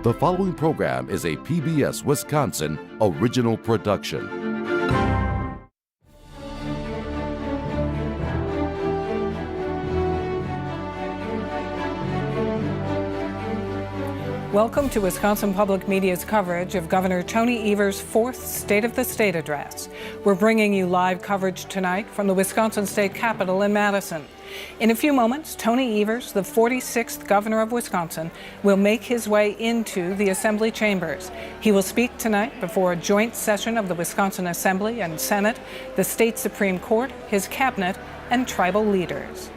The following program is a PBS Wisconsin original production. Welcome to Wisconsin Public Media's coverage of Governor Tony Evers' fourth State of the State address. We're bringing you live coverage tonight from the Wisconsin State Capitol in Madison. In a few moments, Tony Evers, the 46th governor of Wisconsin, will make his way into the Assembly chambers. He will speak tonight before a joint session of the Wisconsin Assembly and Senate, the state Supreme Court, his cabinet, and tribal leaders.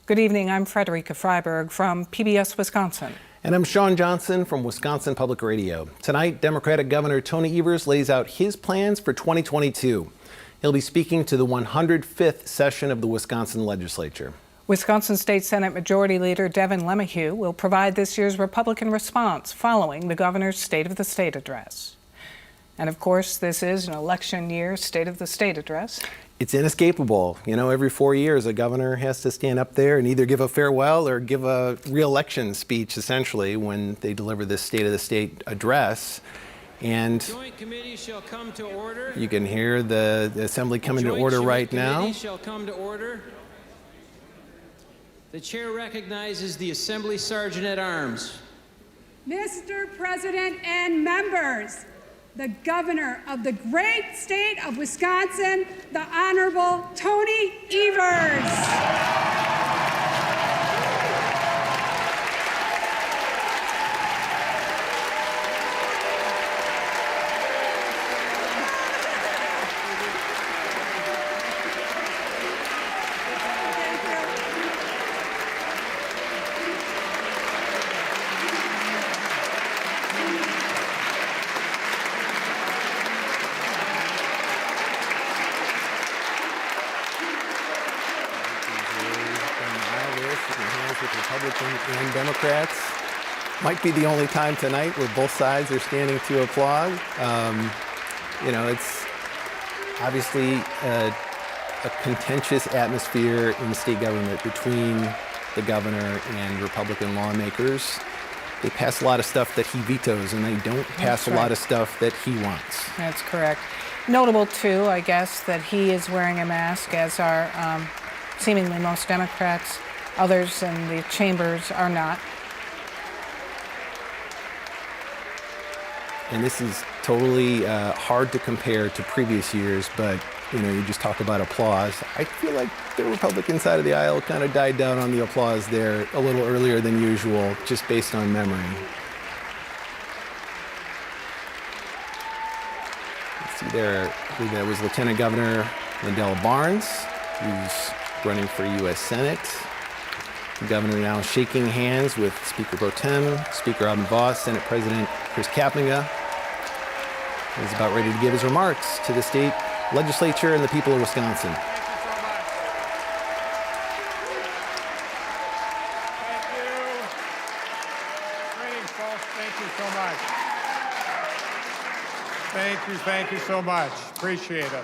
Good evening, I'm Frederica Freiberg from PBS Wisconsin. And I'm Sean Johnson from Wisconsin Public Radio. Tonight, Democratic Governor Tony Evers lays out his plans for 2022. He'll be speaking to the 105th session of the Wisconsin legislature. Wisconsin State Senate Majority Leader Devin LeMahieu will provide this year's Republican response following the governor's State of the State address. And of course, this is an election year State of the State address. It's inescapable. You know, every 4 years, a governor has to stand up there and either give a farewell or give a re-election speech, essentially, when they deliver this State of the State address. And Joint committee shall come to order. You can hear the Assembly coming to order right now. Joint shall come to order. The chair recognizes the Assembly Sergeant at Arms. Mr. President and members, the governor of the great state of Wisconsin, the Honorable Tony Evers. Republicans and Democrats. Might be the only time tonight where both sides are standing to applaud. You know, it's obviously a contentious atmosphere in state government between the governor and Republican lawmakers. They pass a lot of stuff that he vetoes, and they don't pass a lot of stuff that he wants. That's correct. Notable, too, I guess, that he is wearing a mask, as are seemingly most Democrats. Others in the chambers are not. And this is totally hard to compare to previous years, but you know, you just talk about applause. I feel like the Republican side of the aisle kind of died down on the applause there a little earlier than usual, just based on memory. Let's see there, I believe that was Lieutenant Governor Lindell Barnes, who's running for U.S. Senate. The governor now shaking hands with Speaker Pro Tem, Speaker Robin Vos, Senate President Chris Kaplinger. He's about ready to give his remarks to the state legislature and the people of Wisconsin. Thank you. Greetings, folks. Thank you so much. Thank you so much. Appreciate it.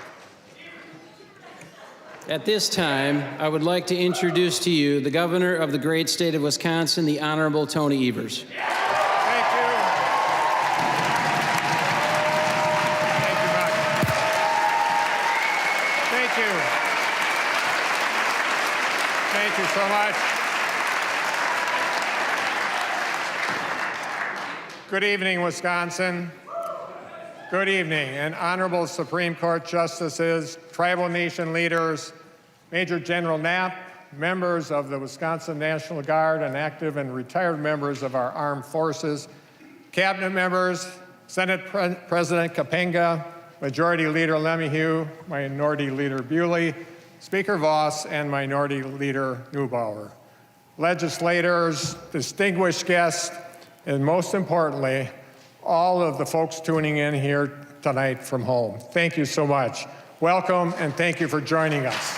At this time, I would like to introduce to you the governor of the great state of Wisconsin, the Honorable Tony Evers. Thank you. Thank you much. Thank you. Thank you so much. Good evening, Wisconsin. Good evening, and honorable Supreme Court justices, tribal nation leaders, Major General Knapp, members of the Wisconsin National Guard, and active and retired members of our armed forces, cabinet members, Senate President Kapenga, Majority Leader LeMahieu, Minority Leader Bewley, Speaker Vos, and Minority Leader Neubauer. Legislators, distinguished guests, and most importantly, all of the folks tuning in here tonight from home. Thank you so much. Welcome, and thank you for joining us.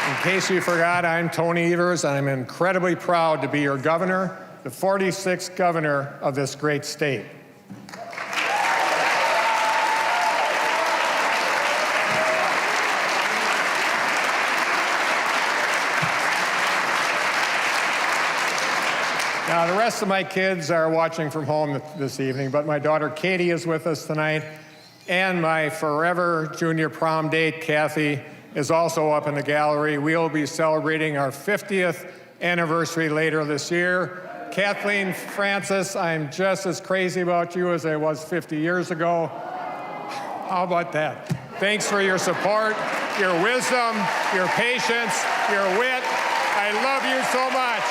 In case you forgot, I'm Tony Evers, and I'm incredibly proud to be your governor, the 46th governor of this great state. Now, the rest of my kids are watching from home this evening, but my daughter Katie is with us tonight, and my forever junior prom date, Kathy, is also up in the gallery. We'll be celebrating our 50th anniversary later this year. Kathleen Francis, I'm just as crazy about you as I was 50 years ago. How about that? Thanks for your support, your wisdom, your patience, your wit. I love you so much.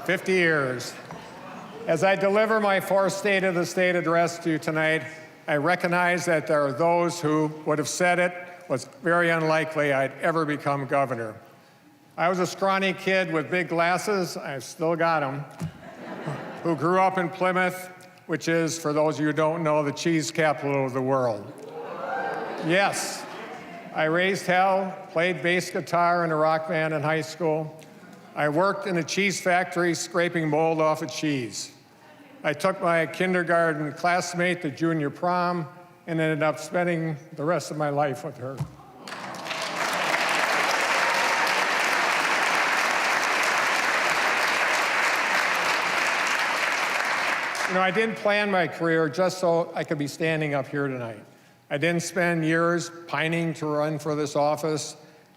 "50 years. As I deliver my fourth State of the State address to you tonight, I recognize that there are those who would have said it was very unlikely I'd ever become governor. I was a scrawny kid with big glasses, I've still got them, who grew up in Plymouth, which is, for those of you who don't know, the cheese capital of the world. Yes, I raised hell, played bass guitar in a rock band in high school. I worked in a cheese factory scraping mold off of cheese. I took my kindergarten classmate to junior prom and ended up spending the rest of my life with her. You know, I didn't plan my career just so I could be standing up here tonight. I didn't spend years pining to run for this office,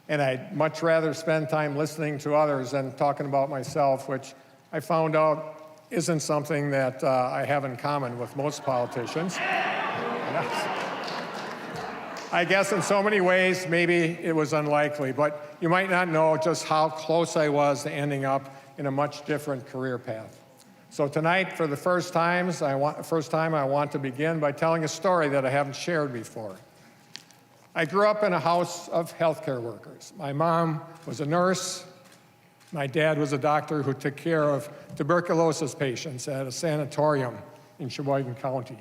and I'd much rather spend time listening to others than talking about myself, which I found out isn't something that I have in common with most politicians. I guess in so many ways, maybe it was unlikely, but you might not know just how close I was to ending up in a much different career path. So tonight, for the first time, I want to begin by telling a story that I haven't shared before. I grew up in a house of healthcare workers. My mom was a nurse. My dad was a doctor who took care of tuberculosis patients at a sanatorium in Sheboygan County.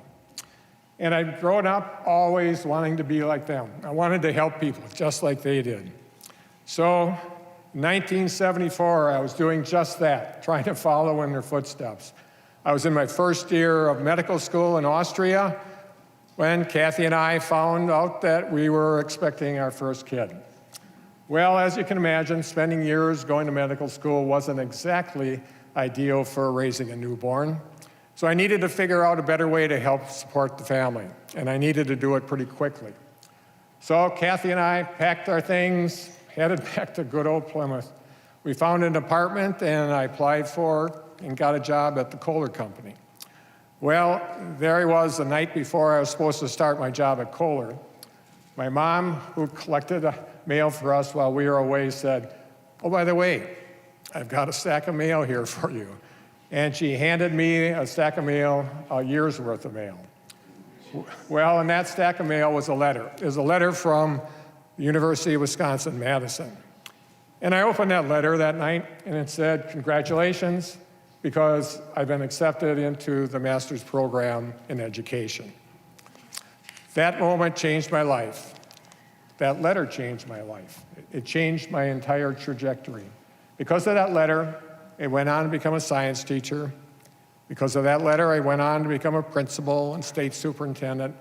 And I'd grown up always wanting to be like them. I wanted to help people just like they did. So in 1974, I was doing just that, trying to follow in their footsteps. I was in my first year of medical school in Austria when Kathy and I found out that we were expecting our first kid. Well, as you can imagine, spending years going to medical school wasn't exactly ideal for raising a newborn. So I needed to figure out a better way to help support the family, and I needed to do it pretty quickly. So Kathy and I packed our things, headed back to good old Plymouth. We found an apartment, and I applied for and got a job at the Kohler Company. Well, there he was the night before I was supposed to start my job at Kohler. My mom, who collected mail for us while we were away, said, "Oh, by the way, I've got a stack of mail here for you." And she handed me a stack of mail, a year's worth of mail. Well, in that stack of mail was a letter. It was a letter from the University of Wisconsin-Madison. And I opened that letter that night, and it said, "Congratulations, because I've been accepted into the master's program in education." That moment changed my life. That letter changed my life. It changed my entire trajectory. Because of that letter, I went on to become a science teacher. Because of that letter, I went on to become a principal and state superintendent.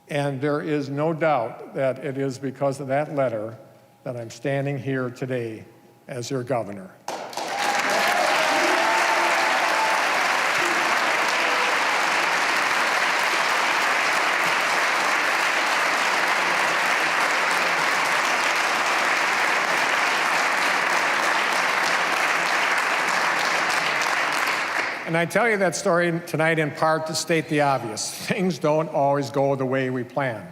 And there is no doubt that it is because of that letter that I'm standing here today as your governor. And I tell you that story tonight in part to state the obvious. Things don't always go the way we plan.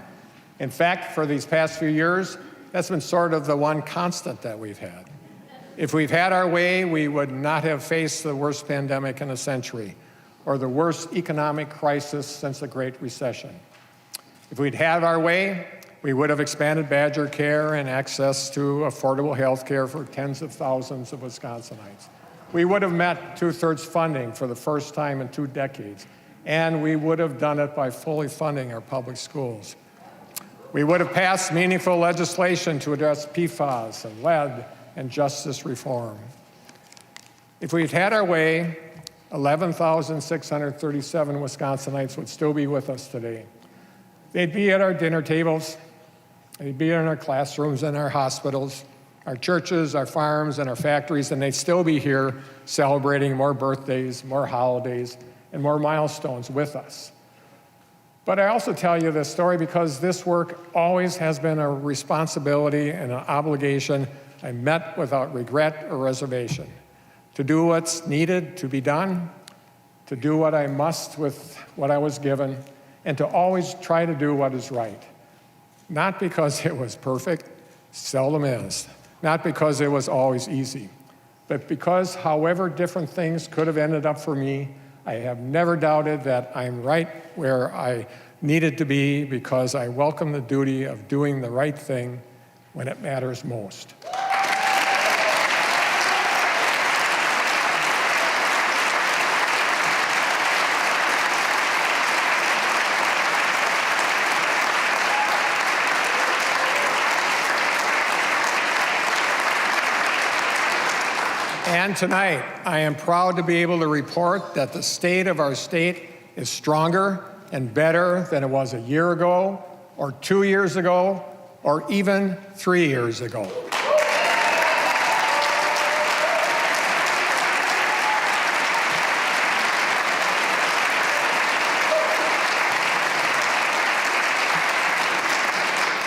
In fact, for these past few years, that's been sort of the one constant that we've had. If we've had our way, we would not have faced the worst pandemic in a century or the worst economic crisis since the Great Recession. If we'd had our way, we would have expanded Badger Care and access to affordable health care for tens of thousands of Wisconsinites. We would have met 2/3 funding for the first time in 2 decades, and we would have done it by fully funding our public schools. We would have passed meaningful legislation to address PFAS and lead and justice reform. If we'd had our way, 11,637 Wisconsinites would still be with us today. They'd be at our dinner tables, they'd be in our classrooms and our hospitals, our churches, our farms, and our factories, and they'd still be here celebrating more birthdays, more holidays, and more milestones with us. But I also tell you this story because this work always has been a responsibility and an obligation I met without regret or reservation. To do what's needed to be done, to do what I must with what I was given, and to always try to do what is right. Not because it was perfect, seldom is. Not because it was always easy, but because however different things could have ended up for me, I have never doubted that I'm right where I needed to be because I welcome the duty of doing the right thing when it matters most. And tonight, I am proud to be able to report that the state of our state is stronger and better than it was a year ago, or 2 years ago, or even 3 years ago.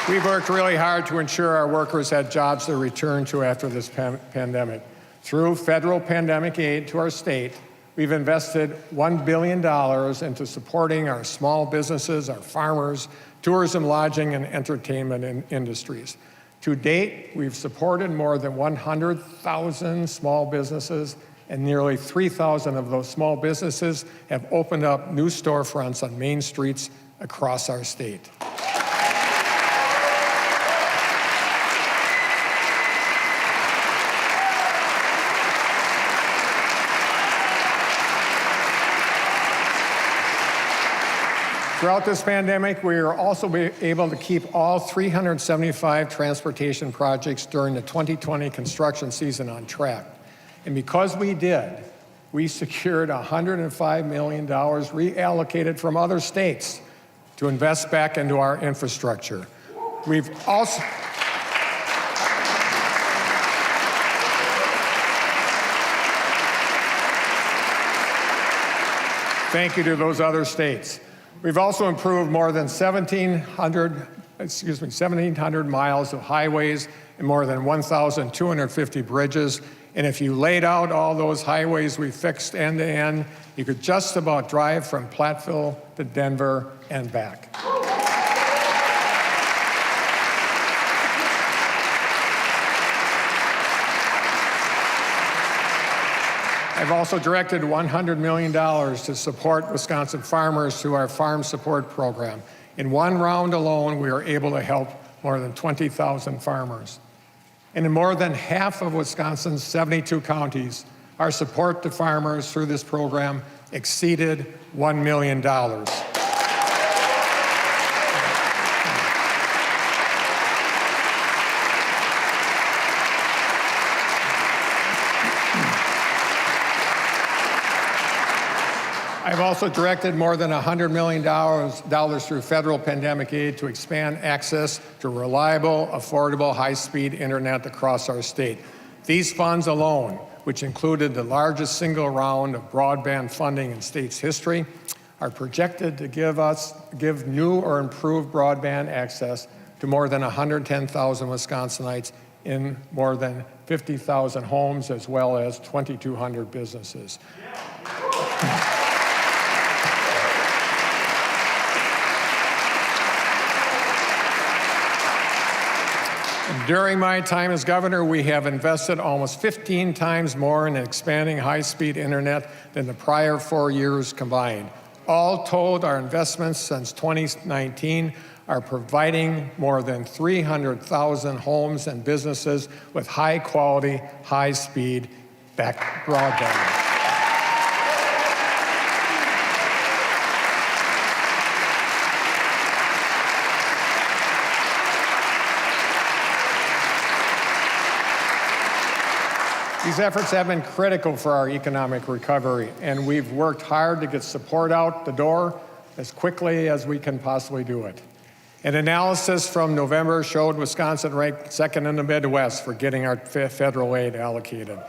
We've worked really hard to ensure our workers had jobs to return to after this pandemic. Through federal pandemic aid to our state, we've invested $1 billion into supporting our small businesses, our farmers, tourism, lodging, and entertainment industries. To date, we've supported more than 100,000 small businesses, and nearly 3,000 of those small businesses have opened up new storefronts on main streets across our state. Throughout this pandemic, we are also able to keep all 375 transportation projects during the 2020 construction season on track. And because we did, we secured $105 million reallocated from other states to invest back into our infrastructure. We've also Thank you to those other states. We've also improved more than 1,700 miles of highways and more than 1,250 bridges. And if you laid out all those highways we fixed end to end, you could just about drive from Platteville to Denver and back. I've also directed $100 million to support Wisconsin farmers through our Farm Support Program. In one round alone, we were able to help more than 20,000 farmers. And in more than half of Wisconsin's 72 counties, our support to farmers through this program exceeded $1 million. I've also directed more than $100 million through federal pandemic aid to expand access to reliable, affordable, high-speed internet across our state. These funds alone, which included the largest single round of broadband funding in state's history, are projected to give new or improved broadband access to more than 110,000 Wisconsinites in more than 50,000 homes, as well as 2,200 businesses. During my time as governor, we have invested almost 15 times more in expanding high-speed internet than the prior 4 years combined. All told, our investments since 2019 are providing more than 300,000 homes and businesses with high-quality, high-speed broadband. These efforts have been critical for our economic recovery, and we've worked hard to get support out the door as quickly as we can possibly do it. An analysis from November showed Wisconsin ranked second in the Midwest for getting our federal aid allocated.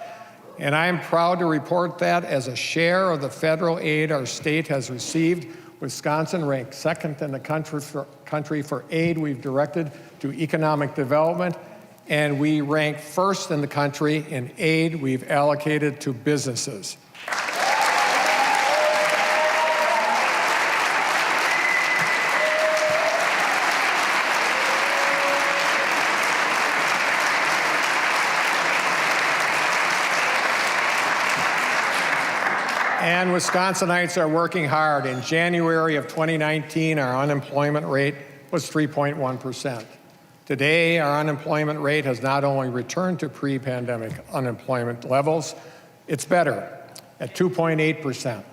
And I'm proud to report that as a share of the federal aid our state has received, Wisconsin ranked second in the country for aid we've directed to economic development, and we rank first in the country in aid we've allocated to businesses. And Wisconsinites are working hard. In January of 2019, our unemployment rate was 3.1%. Today, our unemployment rate has not only returned to pre-pandemic unemployment levels, it's better, at 2.8%.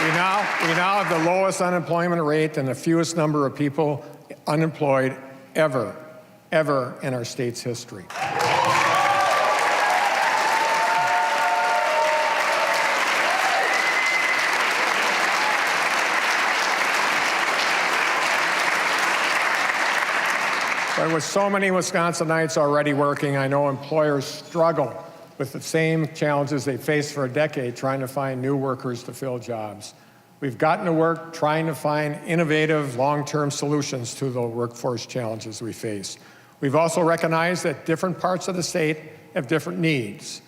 We now have the lowest unemployment rate and the fewest number of people unemployed ever in our state's history. But with so many Wisconsinites already working, I know employers struggle with the same challenges they faced for a decade trying to find new workers to fill jobs. We've gotten to work trying to find innovative, long-term solutions to the workforce challenges we face. We've also recognized that different parts of the state have different needs,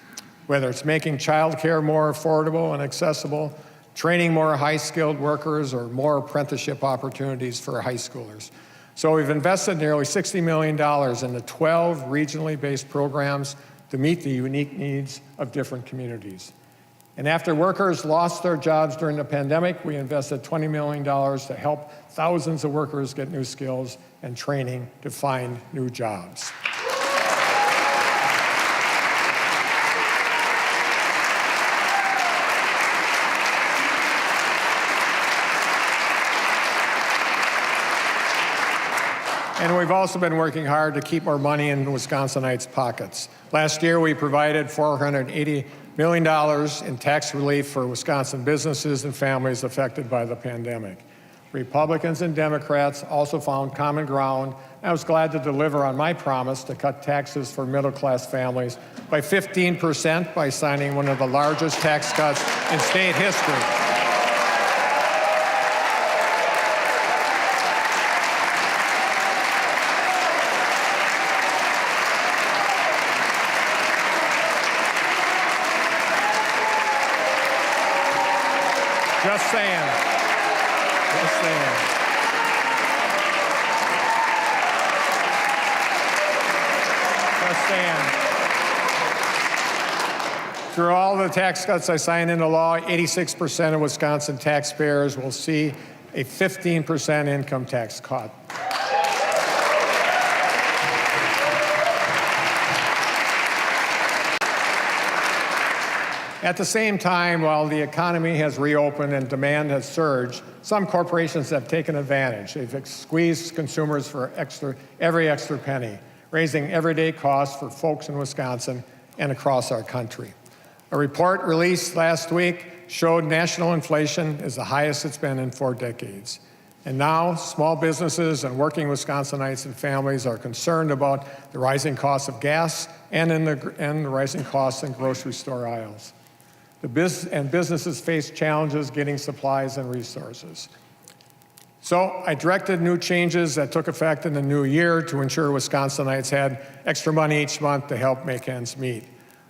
whether it's making childcare more affordable and accessible, training more high-skilled workers, or more apprenticeship opportunities for high schoolers. So we've invested nearly $60 million in the 12 regionally based programs to meet the unique needs of different communities. And after workers lost their jobs during the pandemic, we invested $20 million to help thousands of workers get new skills and training to find new jobs. And we've also been working hard to keep more money in Wisconsinites' pockets. Last year, we provided $480 million in tax relief for Wisconsin businesses and families affected by the pandemic. Republicans and Democrats also found common ground. I was glad to deliver on my promise to cut taxes for middle-class families by 15% by signing one of the largest tax cuts in state history. Just saying. Just saying. Just saying. Through all the tax cuts I signed into law, 86% of Wisconsin taxpayers will see a 15% income tax cut. At the same time, while the economy has reopened and demand has surged, some corporations have taken advantage. They've squeezed consumers for every extra penny, raising everyday costs for folks in Wisconsin and across our country. A report released last week showed national inflation is the highest it's been in 4 decades. And now, small businesses and working Wisconsinites and families are concerned about the rising cost of gas and the rising costs in grocery store aisles. Businesses face challenges getting supplies and resources. So I directed new changes that took effect in the new year to ensure Wisconsinites had extra money each month to help make ends meet.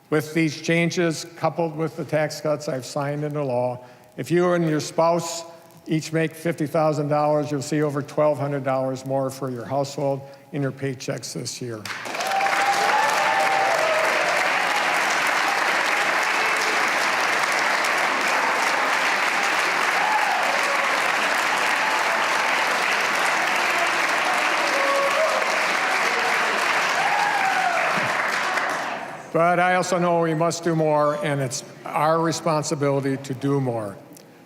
With these changes, coupled with the tax cuts I've signed into law, if you and your spouse each make $50,000, you'll see over $1,200 more for your household in your paychecks this year. But I also know we must do more, and it's our responsibility to do more.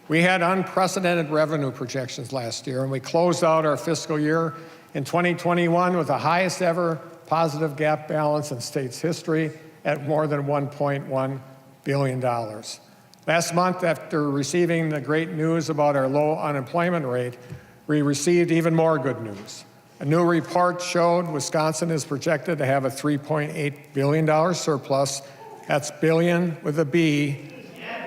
We had unprecedented revenue projections last year, and we closed out our fiscal year in 2021 with the highest ever positive gap balance in state's history at more than $1.1 billion. Last month, after receiving the great news about our low unemployment rate, we received even more good news. A new report showed Wisconsin is projected to have a $3.8 billion surplus, that's billion with a B,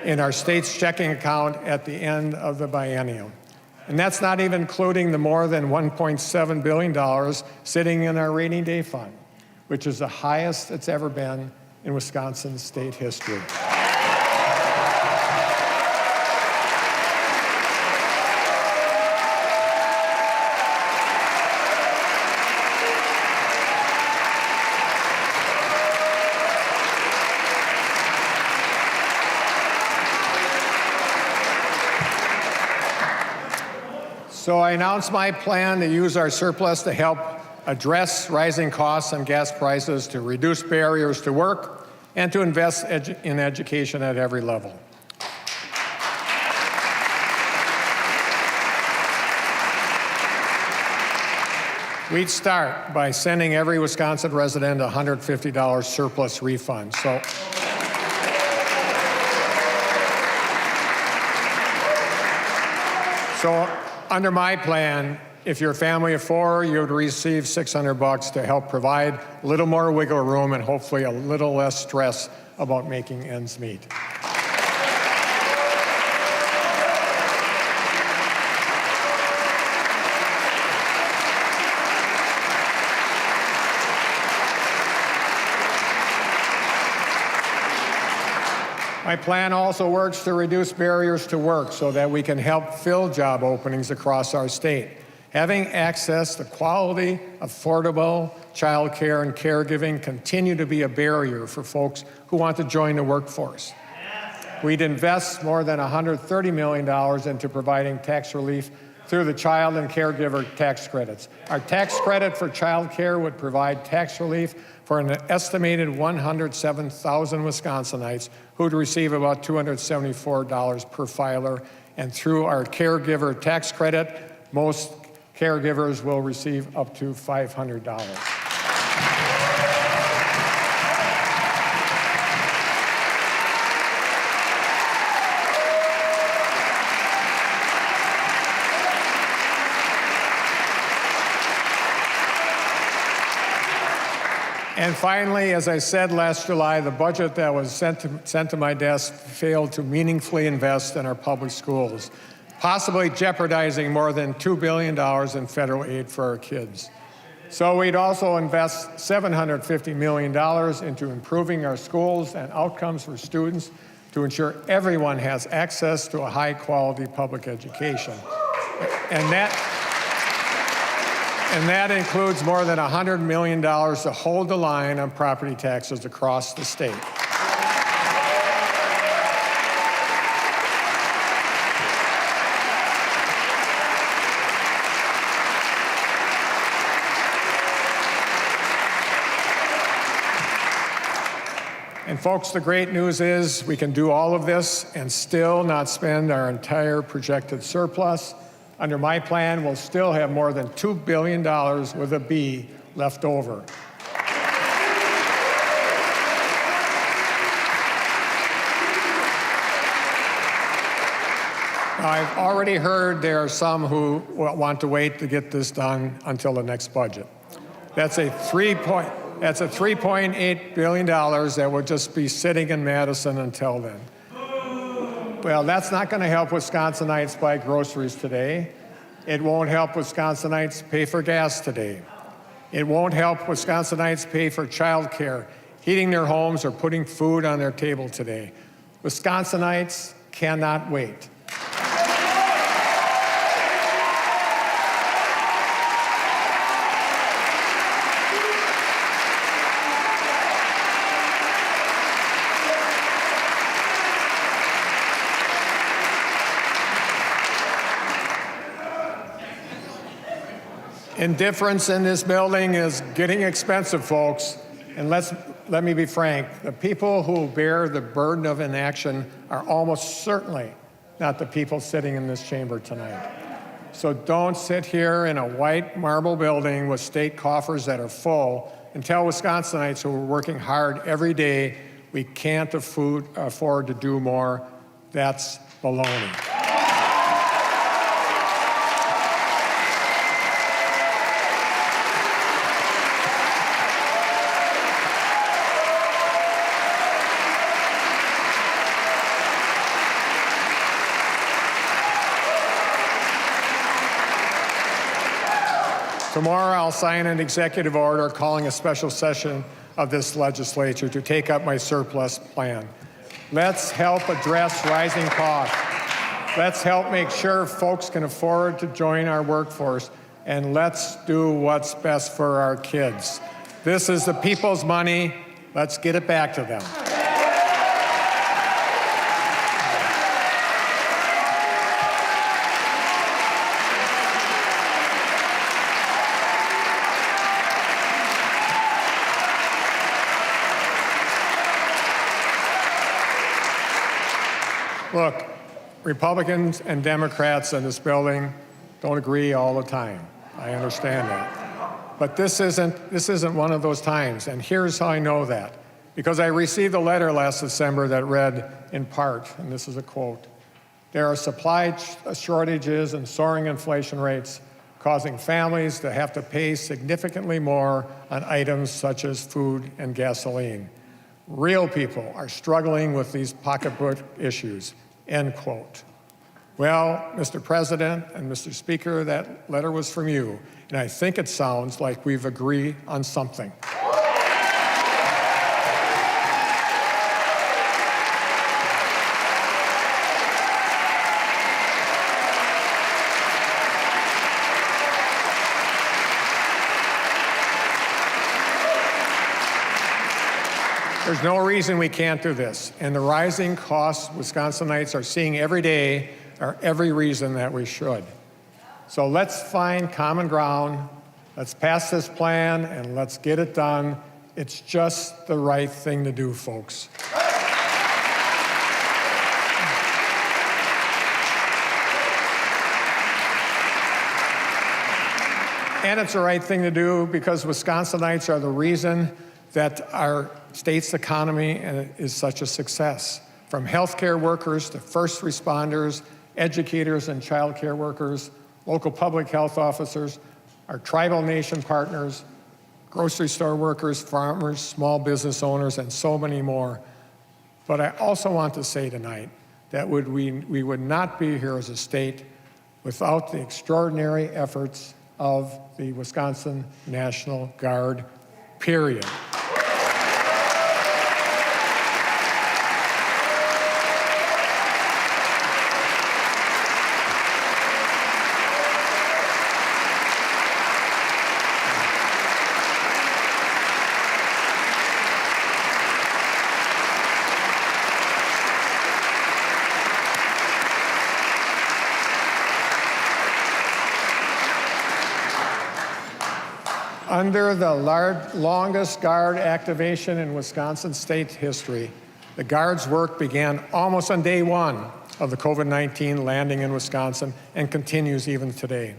in our state's checking account at the end of the biennium. And that's not even including the more than $1.7 billion sitting in our rainy day fund, which is the highest it's ever been in Wisconsin state history. So I announced my plan to use our surplus to help address rising costs and gas prices, to reduce barriers to work, and to invest in education at every level. We'd start by sending every Wisconsin resident a $150 surplus refund. So under my plan, if you're a family of four, you would receive $600 to help provide a little more wiggle room and hopefully a little less stress about making ends meet. My plan also works to reduce barriers to work so that we can help fill job openings across our state. Having access to quality, affordable child care and caregiving continue to be a barrier for folks who want to join the workforce. We'd invest more than $130 million into providing tax relief through the child and caregiver tax credits. Our tax credit for child care would provide tax relief for an estimated 107,000 Wisconsinites who would receive about $274 per filer. And through our caregiver tax credit, most caregivers will receive up to $500. And finally, as I said last July, the budget that was sent to my desk failed to meaningfully invest in our public schools, possibly jeopardizing more than $2 billion in federal aid for our kids. So we'd also invest $750 million into improving our schools and outcomes for students to ensure everyone has access to a high-quality public education. And that includes more than $100 million to hold the line on property taxes across the state. And folks, the great news is we can do all of this and still not spend our entire projected surplus. Under my plan, we'll still have more than $2 billion with a B left over. Now, I've already heard there are some who want to wait to get this done until the next budget. That's a $3.8 billion that will just be sitting in Madison until then. Well, that's not going to help Wisconsinites buy groceries today. It won't help Wisconsinites pay for gas today. It won't help Wisconsinites pay for child care, heating their homes, or putting food on their table today. Wisconsinites cannot wait. Indifference in this building is getting expensive, folks. And let me be frank, the people who bear the burden of inaction are almost certainly not the people sitting in this chamber tonight. So don't sit here in a white marble building with state coffers that are full and tell Wisconsinites who are working hard every day we can't afford to do more. That's baloney. Tomorrow, I'll sign an executive order calling a special session of this legislature to take up my surplus plan. Let's help address rising costs. Let's help make sure folks can afford to join our workforce, and let's do what's best for our kids. This is the people's money. Let's get it back to them. Look, Republicans and Democrats in this building don't agree all the time. I understand that. But this isn't one of those times, and here's how I know that. Because I received a letter last December that read, in part, and this is a quote, "There are supply shortages and soaring inflation rates causing families to have to pay significantly more on items such as food and gasoline. Real people are struggling with these pocketbook issues," end quote. Well, Mr. President and Mr. Speaker, that letter was from you, and I think it sounds like we've agreed on something. There's no reason we can't do this, and the rising costs Wisconsinites are seeing every day are every reason that we should. So let's find common ground, let's pass this plan, and let's get it done. It's just the right thing to do, folks. And it's the right thing to do because Wisconsinites are the reason that our state's economy is such a success. From healthcare workers to first responders, educators and child care workers, local public health officers, our tribal nation partners, grocery store workers, farmers, small business owners, and so many more. But I also want to say tonight that we would not be here as a state without the extraordinary efforts of the Wisconsin National Guard, period. Under the longest Guard activation in Wisconsin state history, the Guard's work began almost on day one of the COVID-19 landing in Wisconsin and continues even today.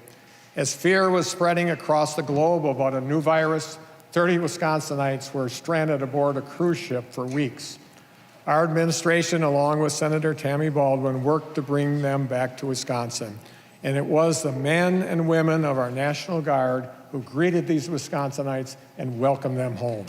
As fear was spreading across the globe about a new virus, 30 Wisconsinites were stranded aboard a cruise ship for weeks. Our administration, along with Senator Tammy Baldwin, worked to bring them back to Wisconsin. And it was the men and women of our National Guard who greeted these Wisconsinites and welcomed them home.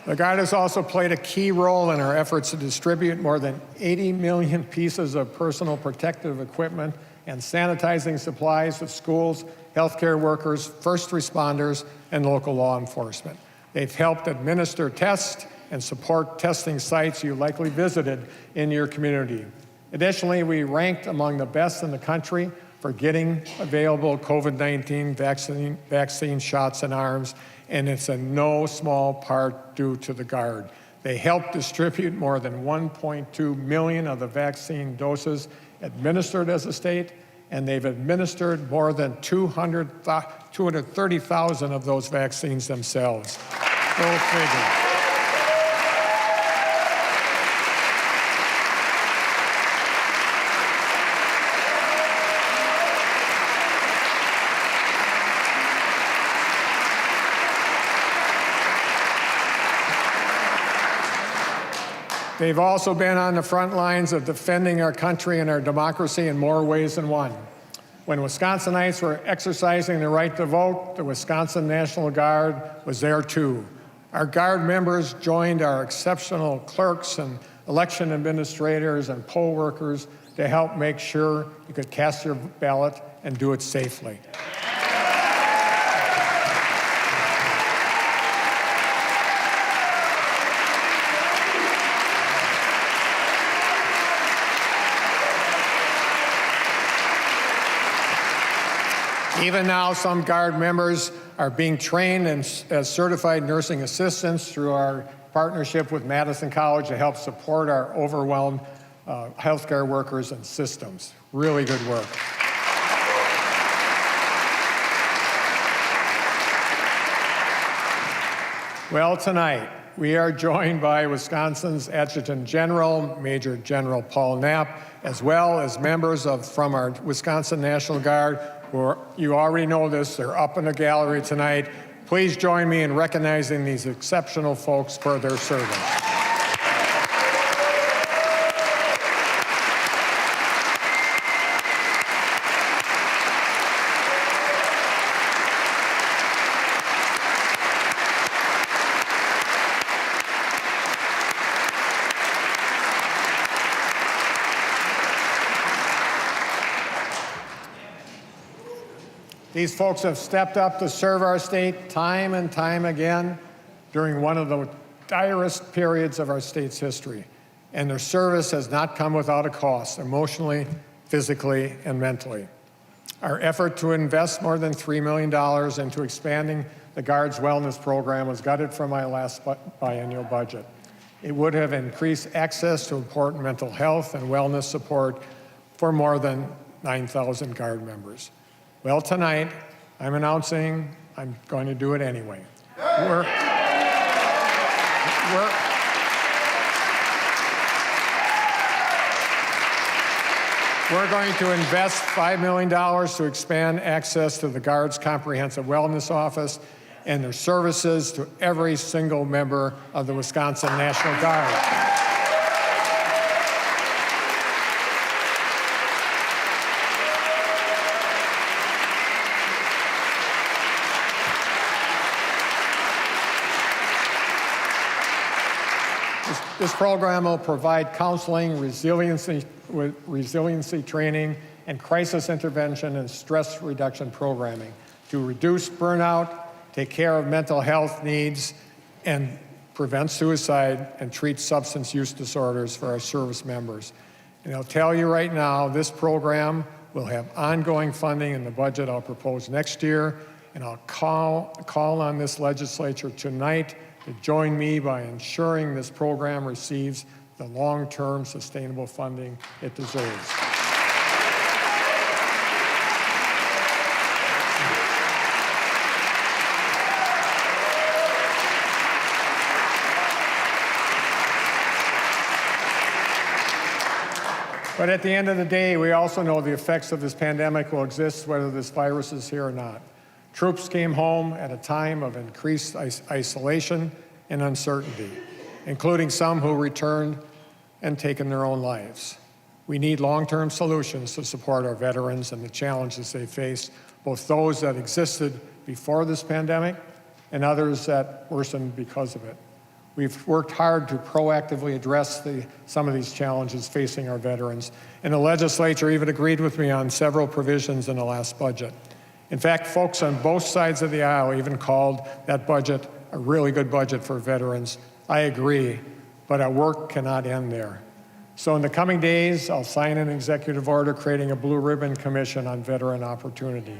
The Guard has also played a key role in our efforts to distribute more than 80 million pieces of personal protective equipment and sanitizing supplies to schools, healthcare workers, first responders, and local law enforcement. They've helped administer tests and support testing sites you likely visited in your community. Additionally, we ranked among the best in the country for getting available COVID-19 vaccine shots in arms, and it's in no small part due to the Guard. They helped distribute more than 1.2 million of the vaccine doses administered as a state, and they've administered more than 230,000 of those vaccines themselves. Go figure. They've also been on the front lines of defending our country and our democracy in more ways than one. When Wisconsinites were exercising their right to vote, the Wisconsin National Guard was there too. Our Guard members joined our exceptional clerks and election administrators and poll workers to help make sure you could cast your ballot and do it safely. Even now, some Guard members are being trained as certified nursing assistants through our partnership with Madison College to help support our overwhelmed healthcare workers and systems. Really good work. Well, tonight, we are joined by Wisconsin's Adjutant General, Major General Paul Knapp, as well as members from our Wisconsin National Guard. You already know this, they're up in the gallery tonight. Please join me in recognizing these exceptional folks for their service. These folks have stepped up to serve our state time and time again during one of the direst periods of our state's history. And their service has not come without a cost, emotionally, physically, and mentally. Our effort to invest more than $3 million into expanding the Guard's wellness program was gutted from my last biennial budget. It would have increased access to important mental health and wellness support for more than 9,000 Guard members. Well, tonight, I'm announcing I'm going to do it anyway. We're going to invest $5 million to expand access to the Guard's Comprehensive Wellness Office and their services to every single member of the Wisconsin National Guard. This program will provide counseling, resiliency training, and crisis intervention and stress reduction programming to reduce burnout, take care of mental health needs, and prevent suicide and treat substance use disorders for our service members. And I'll tell you right now, this program will have ongoing funding in the budget I'll propose next year, and I'll call on this legislature tonight to join me by ensuring this program receives the long-term sustainable funding it deserves. But at the end of the day, we also know the effects of this pandemic will exist whether this virus is here or not. Troops came home at a time of increased isolation and uncertainty, including some who returned and taken their own lives. We need long-term solutions to support our veterans and the challenges they face, both those that existed before this pandemic and others that worsened because of it. We've worked hard to proactively address some of these challenges facing our veterans, and the legislature even agreed with me on several provisions in the last budget. In fact, folks on both sides of the aisle even called that budget a really good budget for veterans. I agree, but our work cannot end there. So in the coming days, I'll sign an executive order creating a Blue Ribbon Commission on Veteran Opportunity.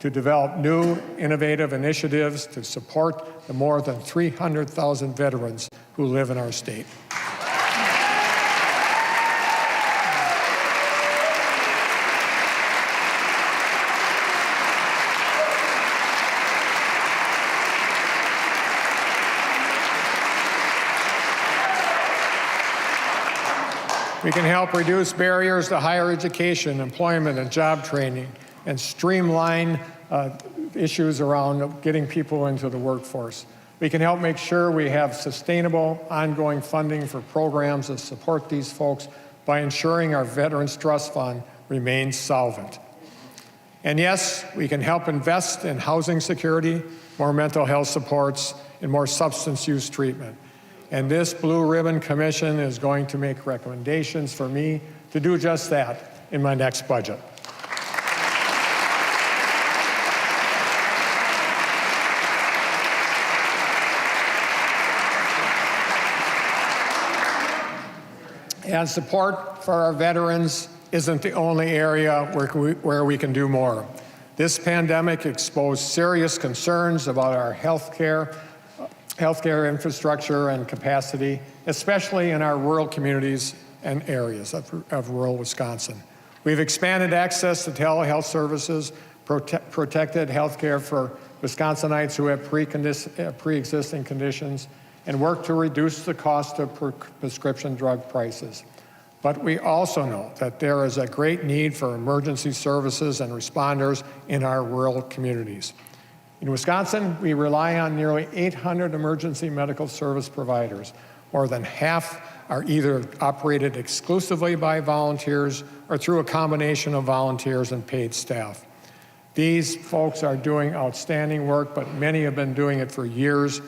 to develop new, innovative initiatives to support the more than 300,000 veterans who live in our state. We can help reduce barriers to higher education, employment, and job training, and streamline issues around getting people into the workforce. We can help make sure we have sustainable, ongoing funding for programs that support these folks by ensuring our Veterans Trust Fund remains solvent. And yes, we can help invest in housing security, more mental health supports, and more substance use treatment. And this Blue Ribbon Commission is going to make recommendations for me to do just that in my next budget. And support for our veterans isn't the only area where we can do more. This pandemic exposed serious concerns about our healthcare infrastructure and capacity, especially in our rural communities and areas of rural Wisconsin. We've expanded access to telehealth services, protected health care for Wisconsinites who have pre-existing conditions, and worked to reduce the cost of prescription drug prices. But we also know that there is a great need for emergency services and responders in our rural communities. In Wisconsin, we rely on nearly 800 emergency medical service providers. More than half are either operated exclusively by volunteers or through a combination of volunteers and paid staff. These folks are doing outstanding work, but many have been doing it for years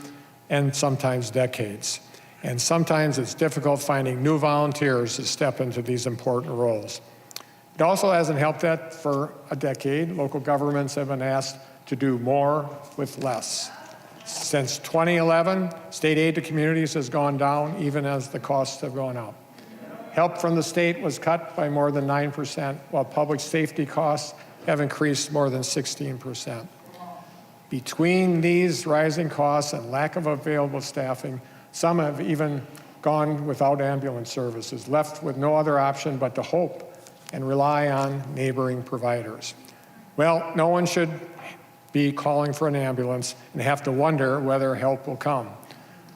and sometimes decades. And sometimes it's difficult finding new volunteers to step into these important roles. It also hasn't helped that for a decade, local governments have been asked to do more with less. Since 2011, state aid to communities has gone down even as the costs have gone up. Help from the state was cut by more than 9%, while public safety costs have increased more than 16%. Between these rising costs and lack of available staffing, some have even gone without ambulance services, left with no other option but to hope and rely on neighboring providers. Well, no one should be calling for an ambulance and have to wonder whether help will come.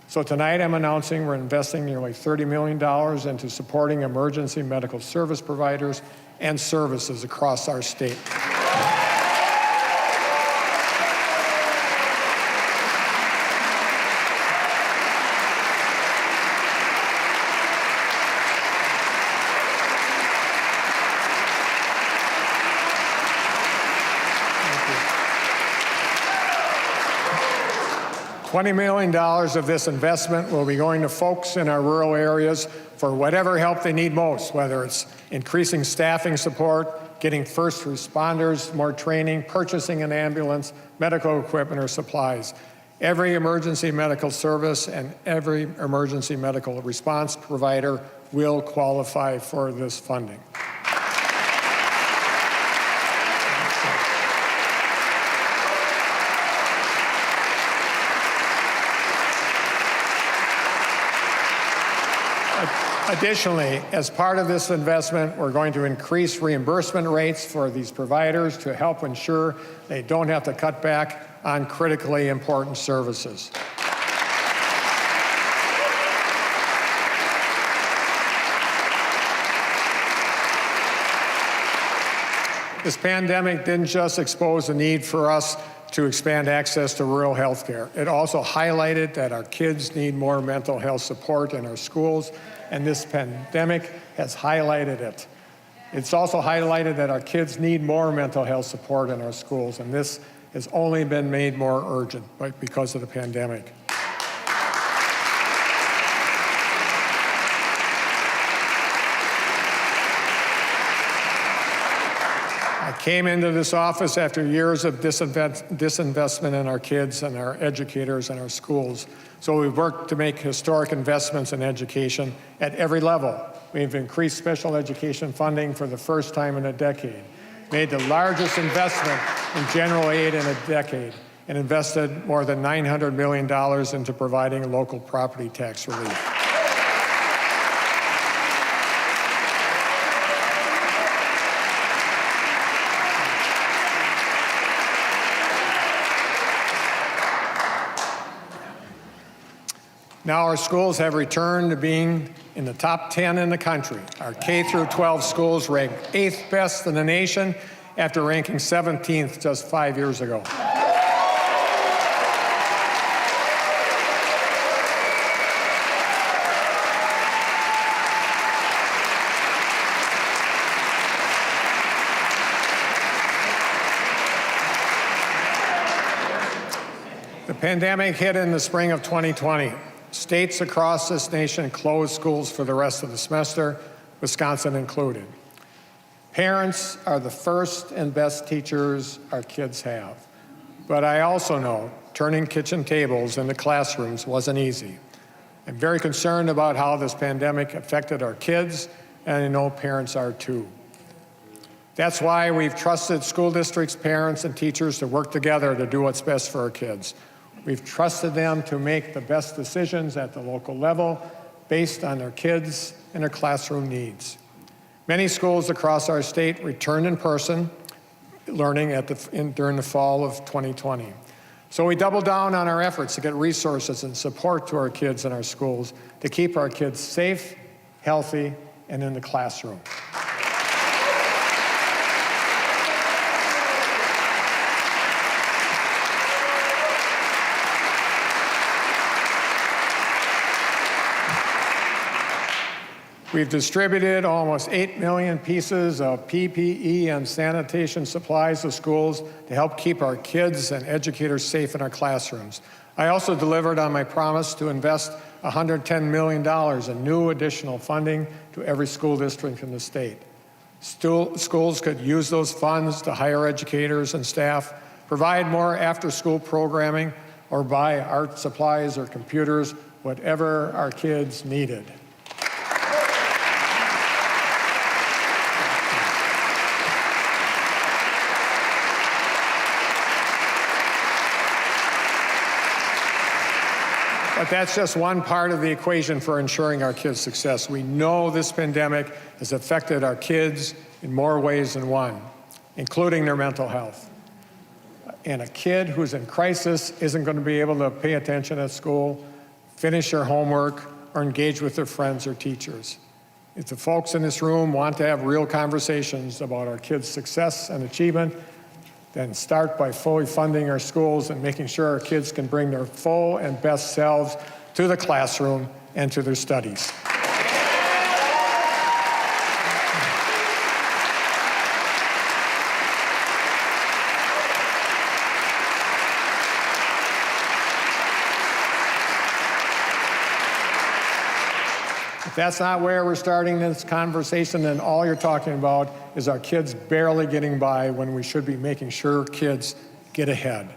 So tonight I'm announcing we're investing nearly $30 million into supporting emergency medical service providers and services across our state. $20 million of this investment will be going to folks in our rural areas for whatever help they need most, whether it's increasing staffing support, getting first responders more training, purchasing an ambulance, medical equipment, or supplies. Every emergency medical service and every emergency medical response provider will qualify for this funding. Additionally, as part of this investment, we're going to increase reimbursement rates for these providers to help ensure they don't have to cut back on critically important services. This pandemic didn't just expose the need for us to expand access to rural health care. It also highlighted that our kids need more mental health support in our schools, and this pandemic has highlighted it. It's also highlighted that our kids need more mental health support in our schools, and this has only been made more urgent because of the pandemic. I came into this office after years of disinvestment in our kids and our educators and our schools. So we've worked to make historic investments in education at every level. We've increased special education funding for the first time in a decade. made the largest investment in general aid in a decade and invested more than $900 million into providing local property tax relief. Now our schools have returned to being in the top 10 in the country. Our K-12 schools rank 8th best in the nation after ranking 17th just 5 years ago. The pandemic hit in the spring of 2020. States across this nation closed schools for the rest of the semester, Wisconsin included. Parents are the first and best teachers our kids have. But I also know turning kitchen tables into classrooms wasn't easy. I'm very concerned about how this pandemic affected our kids, and I know parents are too. That's why we've trusted school districts, parents, and teachers to work together to do what's best for our kids. We've trusted them to make the best decisions at the local level based on their kids and their classroom needs. Many schools across our state returned in person learning during the fall of 2020. So we doubled down on our efforts to get resources and support to our kids in our schools to keep our kids safe, healthy, and in the classroom. We've distributed almost 8 million pieces of PPE and sanitation supplies to schools to help keep our kids and educators safe in our classrooms. I also delivered on my promise to invest $110 million in new additional funding to every school district in the state. Schools could use those funds to hire educators and staff, provide more after-school programming, or buy art supplies or computers, whatever our kids needed. But that's just one part of the equation for ensuring our kids' success. We know this pandemic has affected our kids in more ways than one, including their mental health. And a kid who's in crisis isn't going to be able to pay attention at school, finish their homework, or engage with their friends or teachers. If the folks in this room want to have real conversations about our kids' success and achievement, then start by fully funding our schools and making sure our kids can bring their full and best selves to the classroom and to their studies. If that's not where we're starting this conversation, then all you're talking about is our kids barely getting by when we should be making sure kids get ahead.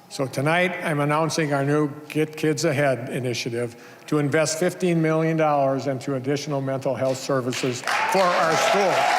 So tonight, I'm announcing our new Get Kids Ahead initiative to invest $15 million into additional mental health services for our schools.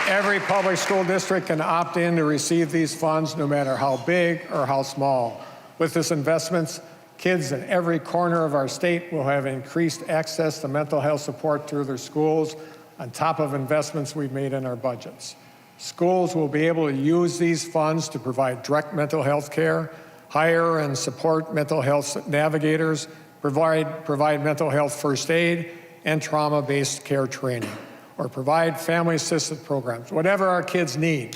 Every public school district can opt in to receive these funds no matter how big or how small. With this investment, kids in every corner of our state will have increased access to mental health support through their schools on top of investments we've made in our budgets. Schools will be able to use these funds to provide direct mental health care, hire and support mental health navigators, provide mental health first aid, and trauma-based care training, or provide family-assisted programs, whatever our kids need.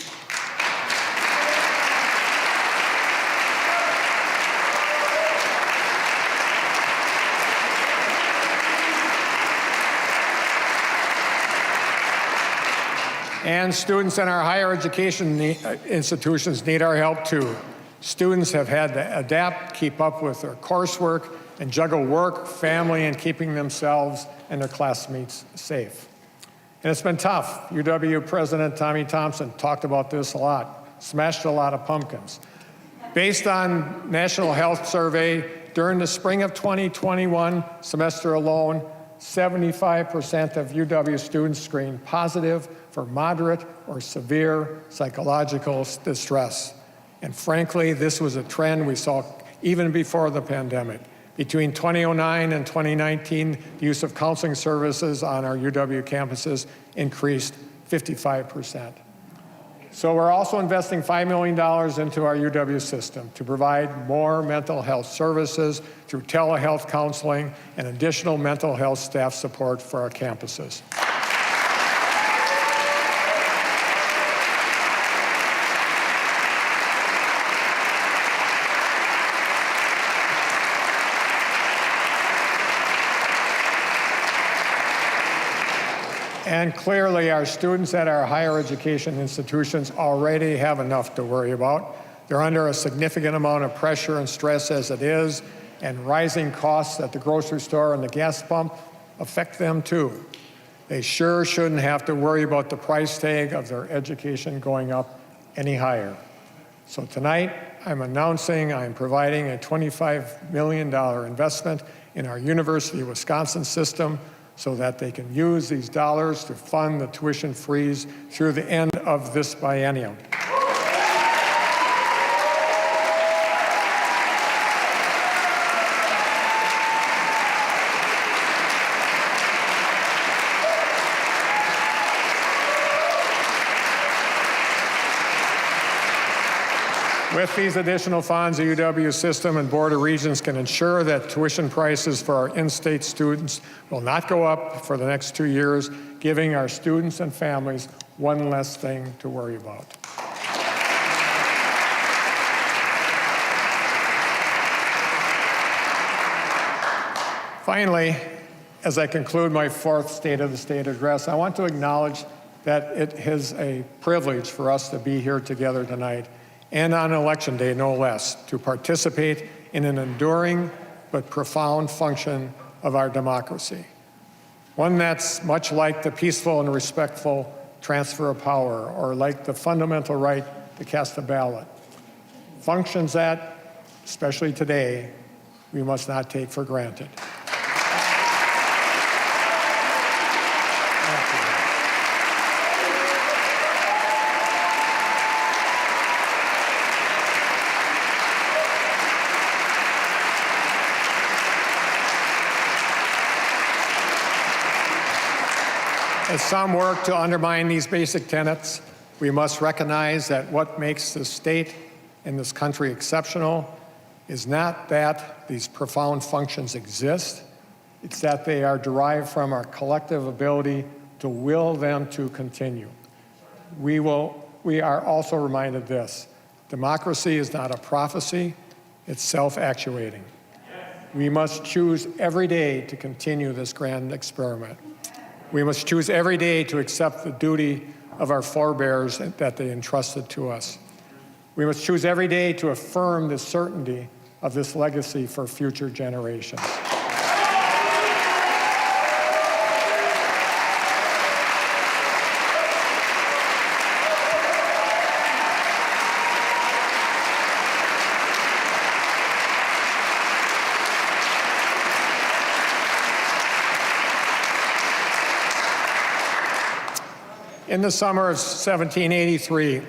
And students in our higher education institutions need our help too. Students have had to adapt, keep up with their coursework, and juggle work, family, and keeping themselves and their classmates safe. And it's been tough. UW President Tommy Thompson talked about this a lot. smashed a lot of pumpkins. Based on National Health Survey, during the spring of 2021 semester alone, 75% of UW students screened positive for moderate or severe psychological distress. And frankly, this was a trend we saw even before the pandemic. Between 2009 and 2019, the use of counseling services on our UW campuses increased 55%. So we're also investing $5 million into our UW system to provide more mental health services through telehealth counseling and additional mental health staff support for our campuses. And clearly, our students at our higher education institutions already have enough to worry about. They're under a significant amount of pressure and stress as it is, and rising costs at the grocery store and the gas pump affect them too. They sure shouldn't have to worry about the price tag of their education going up any higher. So tonight, I'm providing a $25 million investment in our University of Wisconsin system so that they can use these dollars to fund the tuition freeze through the end of this biennium. With these additional funds, the UW system and Board of Regents can ensure that tuition prices for our in-state students will not go up for the next 2 years, giving our students and families one less thing to worry about. Finally, as I conclude my fourth State of the State address, I want to acknowledge that it is a privilege for us to be here together tonight, and on Election Day, no less, to participate in an enduring but profound function of our democracy. One that's much like the peaceful and respectful transfer of power, or like the fundamental right to cast a ballot. Functions that, especially today, we must not take for granted. As some work to undermine these basic tenets, we must recognize that what makes this state and this country exceptional is not that these profound functions exist, it's that they are derived from our collective ability to will them to continue. We are also reminded this: democracy is not a prophecy, it's self-actuating. We must choose every day to continue this grand experiment. We must choose every day to accept the duty of our forebears that they entrusted to us. We must choose every day to affirm the certainty of this legacy for future generations. In the summer of 1783,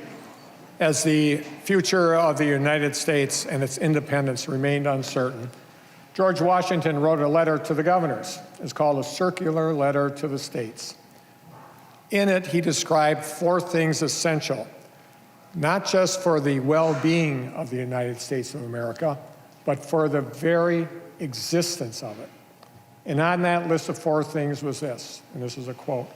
as the future of the United States and its independence remained uncertain, George Washington wrote a letter to the governors. It's called a circular letter to the states. In it, he described 4 things essential, not just for the well-being of the United States of America, but for the very existence of it. And on that list of 4 things was this, and this is a quote: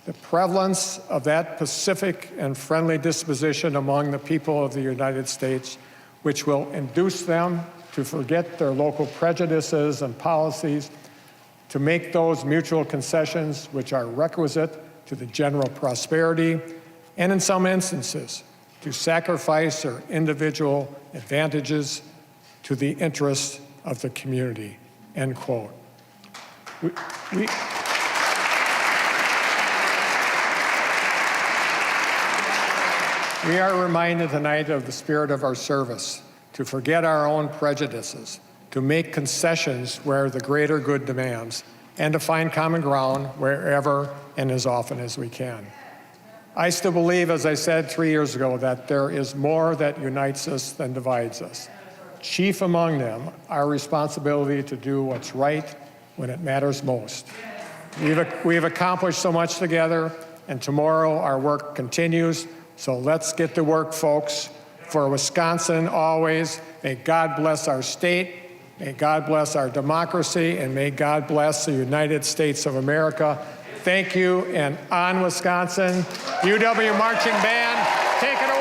"The prevalence of that pacific and friendly disposition among the people of the United States, which will induce them to forget their local prejudices and policies, to make those mutual concessions which are requisite to the general prosperity, and in some instances, to sacrifice their individual advantages to the interests of the community," end quote. We are reminded tonight of the spirit of our service, to forget our own prejudices, to make concessions where the greater good demands, and to find common ground wherever and as often as we can. I still believe, as I said 3 years ago, that there is more that unites us than divides us. Chief among them, our responsibility to do what's right when it matters most. We've accomplished so much together, and tomorrow our work continues. So let's get to work, folks. For Wisconsin, always, may God bless our state, may God bless our democracy, and may God bless the United States of America. Thank you, and on Wisconsin. UW Marching Band, take it away.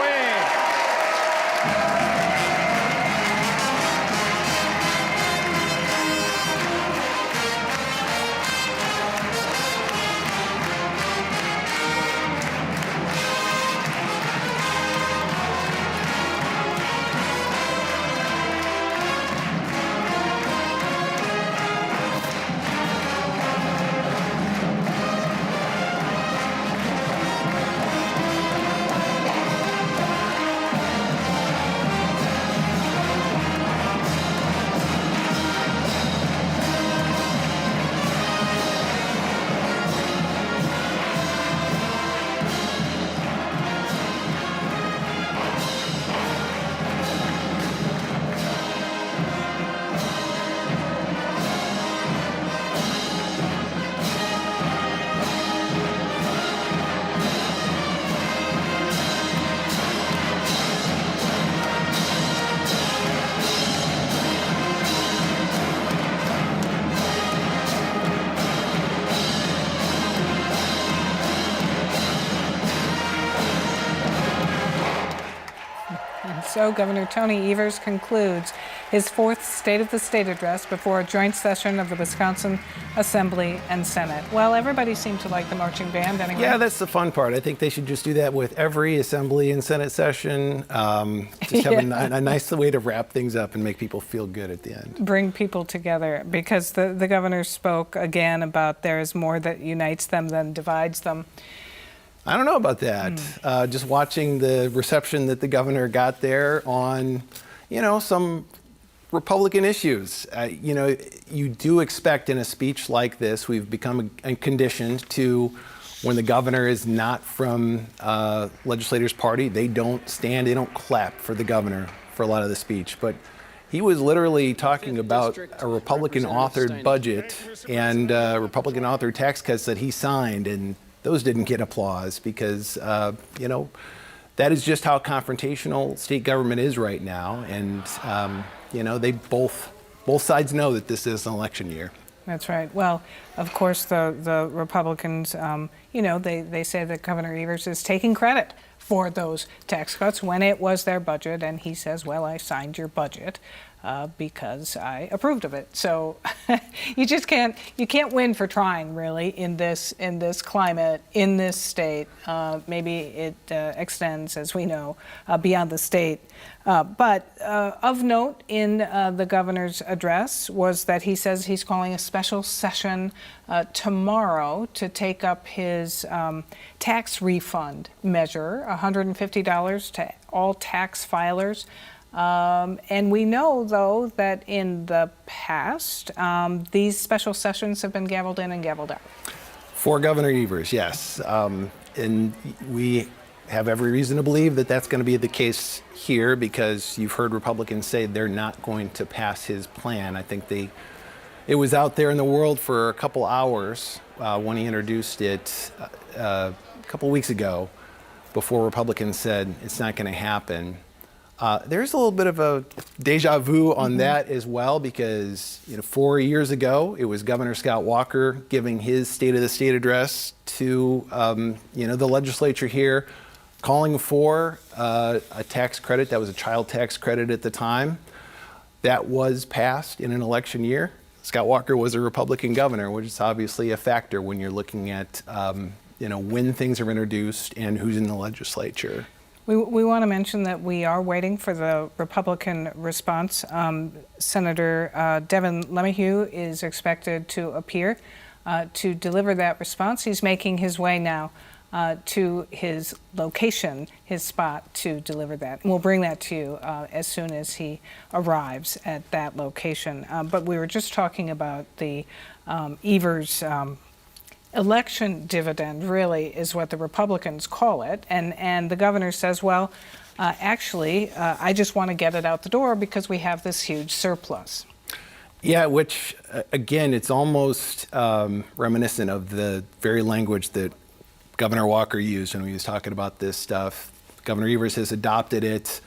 So Governor Tony Evers concludes his fourth State of the State address before a joint session of the Wisconsin Assembly and Senate. Well, everybody seemed to like the marching band anyway. Yeah, that's the fun part. I think they should just do that with every Assembly and Senate session. Just have a nice way to wrap things up and make people feel good at the end. Bring people together, because the governor spoke again about there is more that unites them than divides them. I don't know about that. Just watching the reception that the governor got there on, some Republican issues. You do expect in a speech like this, we've become conditioned to, when the governor is not from legislators' party, they don't stand, they don't clap for the governor for a lot of the speech. But he was literally talking about a Republican-authored budget and Republican-authored tax cuts that he signed, and those didn't get applause because, that is just how confrontational state government is right now. And, they both sides know that this is an election year. That's right. Well, of course, the Republicans, they say that Governor Evers is taking credit for those tax cuts when it was their budget. And he says, well, I signed your budget because I approved of it. So you can't win for trying, really, in this climate, in this state. Maybe it extends, as we know, beyond the state. But of note in the governor's address was that he says he's calling a special session tomorrow to take up his tax refund measure, $150 to all tax filers. And we know, though, that in the past, these special sessions have been gavelled in and gavelled out. For Governor Evers, yes. And we have every reason to believe that that's going to be the case here, because you've heard Republicans say they're not going to pass his plan. I think it was out there in the world for a couple hours when he introduced it a couple weeks ago, before Republicans said it's not going to happen. There's a little bit of a deja vu on that as well, because 4 years ago it was Governor Scott Walker giving his State of the State address to the legislature here, calling for a tax credit that was a child tax credit at the time. That was passed in an election year. Scott Walker was a Republican governor, which is obviously a factor when you're looking at when things are introduced and who's in the legislature. We want to mention that we are waiting for the Republican response. Senator Devin LeMahieu is expected to appear to deliver that response. He's making his way now to his location, his spot, to deliver that. And we'll bring that to you as soon as he arrives at that location. But we were just talking about the Evers election dividend, really, is what the Republicans call it. And the governor says, well, actually, I just want to get it out the door because we have this huge surplus. Yeah, which, again, it's almost reminiscent of the very language that Governor Walker used when he was talking about this stuff. Governor Evers has adopted it.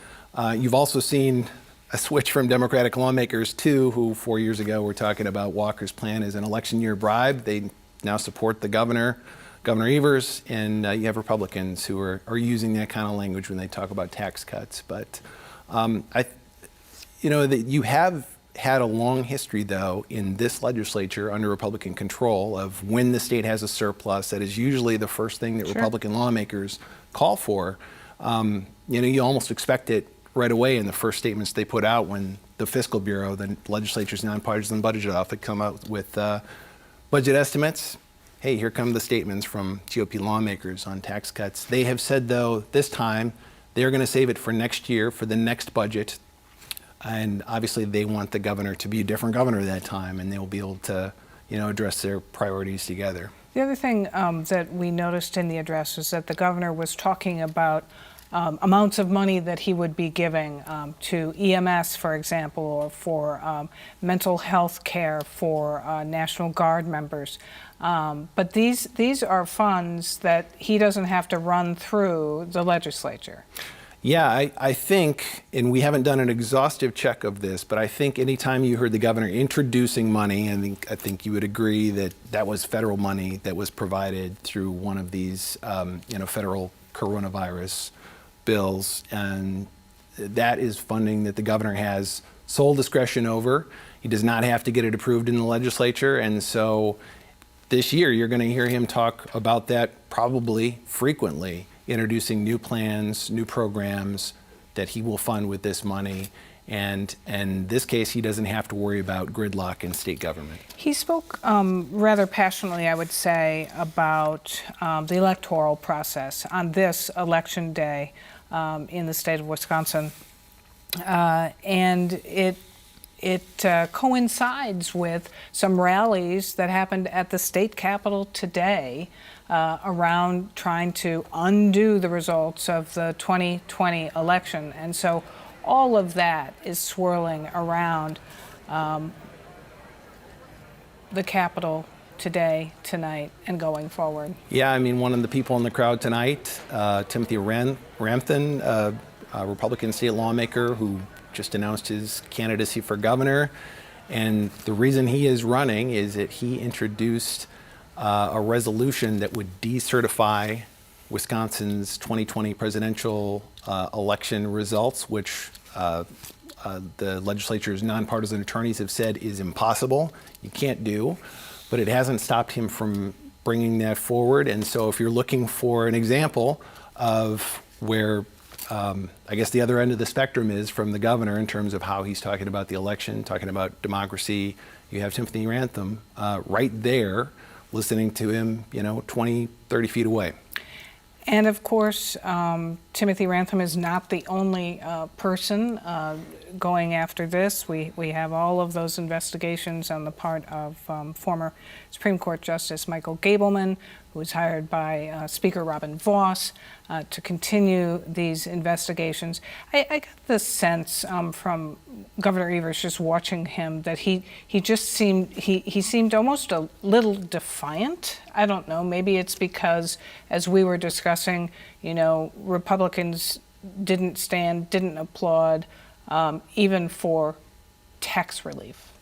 You've also seen a switch from Democratic lawmakers, too, who 4 years ago were talking about Walker's plan as an election year bribe. They now support the governor, Governor Evers, and you have Republicans who are using that kind of language when they talk about tax cuts. But that you have had a long history, though, in this legislature under Republican control of when the state has a surplus. That is usually the first thing that Republican lawmakers call for. You almost expect it right away in the first statements they put out when the Fiscal Bureau, the legislature's nonpartisan budget office, come out with budget estimates. Hey, here come the statements from GOP lawmakers on tax cuts. They have said, though, this time they're going to save it for next year, for the next budget. And obviously they want the governor to be a different governor that time, and they'll be able to, address their priorities together. The other thing that we noticed in the address is that the governor was talking about amounts of money that he would be giving to EMS, for example, or for mental health care for National Guard members. But these are funds that he doesn't have to run through the legislature. Yeah, I think, and we haven't done an exhaustive check of this, but I think anytime you heard the governor introducing money, I think you would agree that that was federal money that was provided through one of these, federal coronavirus bills, and that is funding that the governor has sole discretion over. He does not have to get it approved in the legislature, and so this year you're going to hear him talk about that probably frequently, introducing new plans, new programs that he will fund with this money. And in this case, he doesn't have to worry about gridlock in state government. He spoke rather passionately, I would say, about the electoral process on this election day in the state of Wisconsin. And it coincides with some rallies that happened at the state capitol today around trying to undo the results of the 2020 election. And so all of that is swirling around the Capitol today, tonight, and going forward. Yeah, I mean, one of the people in the crowd tonight, Timothy Ramthun, a Republican state lawmaker who just announced his candidacy for governor. And the reason he is running is that he introduced a resolution that would decertify Wisconsin's 2020 presidential election results, which the legislature's nonpartisan attorneys have said is impossible. You can't do, but it hasn't stopped him from bringing that forward. And so if you're looking for an example of where I guess the other end of the spectrum is from the governor in terms of how he's talking about the election, talking about democracy, you have Timothy Ramthun right there listening to him, 20, 30 feet away. And of course, Timothy Ramthun is not the only person going after this. We have all of those investigations on the part of former Supreme Court Justice Michael Gableman, who was hired by Speaker Robin Vos to continue these investigations. I got the sense from Governor Evers, just watching him, that he just seemed, he seemed almost a little defiant. I don't know, maybe it's because, as we were discussing, Republicans didn't applaud even for tax relief.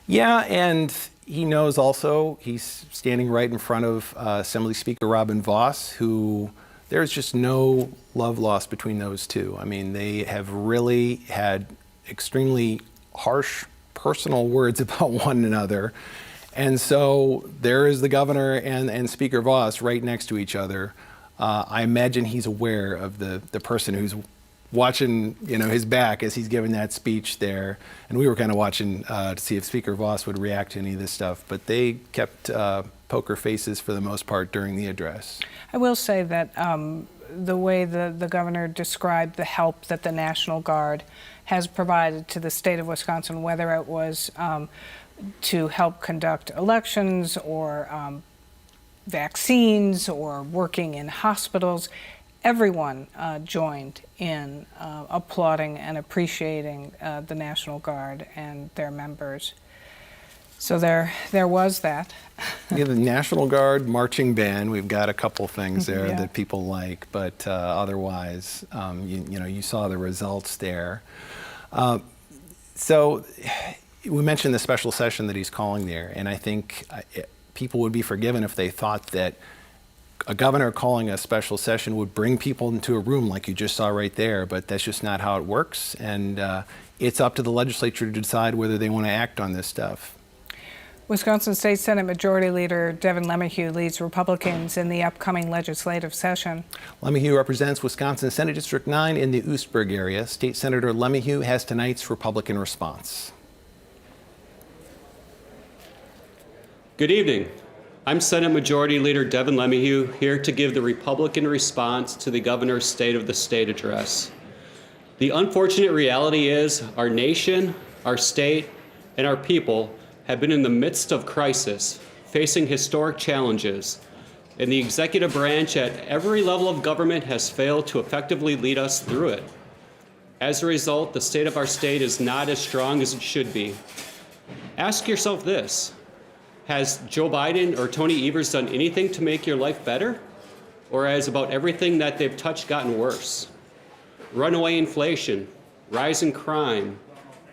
Yeah, and he knows also he's standing right in front of Assembly Speaker Robin Vos, who there's just no love lost between those two. I mean, they have really had extremely harsh personal words about one another. And so there is the governor and Speaker Vos right next to each other. I imagine he's aware of the person who's watching, his back as he's giving that speech there, and we were kind of watching to see if Speaker Voss would react to any of this stuff. But they kept poker faces for the most part during the address. I will say that the way the governor described the help that the National Guard has provided to the state of Wisconsin, whether it was to help conduct elections or vaccines or working in hospitals, everyone joined in applauding and appreciating the National Guard and their members. So there was that. Yeah, the National Guard marching band. We've got a couple things there Yeah. that people like, but otherwise, you saw the results there. So we mentioned the special session that he's calling there, and I think people would be forgiven if they thought that a governor calling a special session would bring people into a room like you just saw right there, but that's just not how it works, and it's up to the legislature to decide whether they want to act on this stuff. Wisconsin State Senate Majority Leader Devin LeMahieu leads Republicans in the upcoming legislative session. LeMahieu represents Wisconsin Senate District 9 in the Oostburg area. State Senator LeMahieu has tonight's Republican response. Good evening. I'm Senate Majority Leader Devin LeMahieu, here to give the Republican response to the governor's State of the State address. The unfortunate reality is our nation, our state, and our people have been in the midst of crisis, facing historic challenges, and the executive branch at every level of government has failed to effectively lead us through it. As a result, the state of our state is not as strong as it should be. Ask yourself this: has Joe Biden or Tony Evers done anything to make your life better? Or has about everything that they've touched gotten worse? Runaway inflation, rising crime,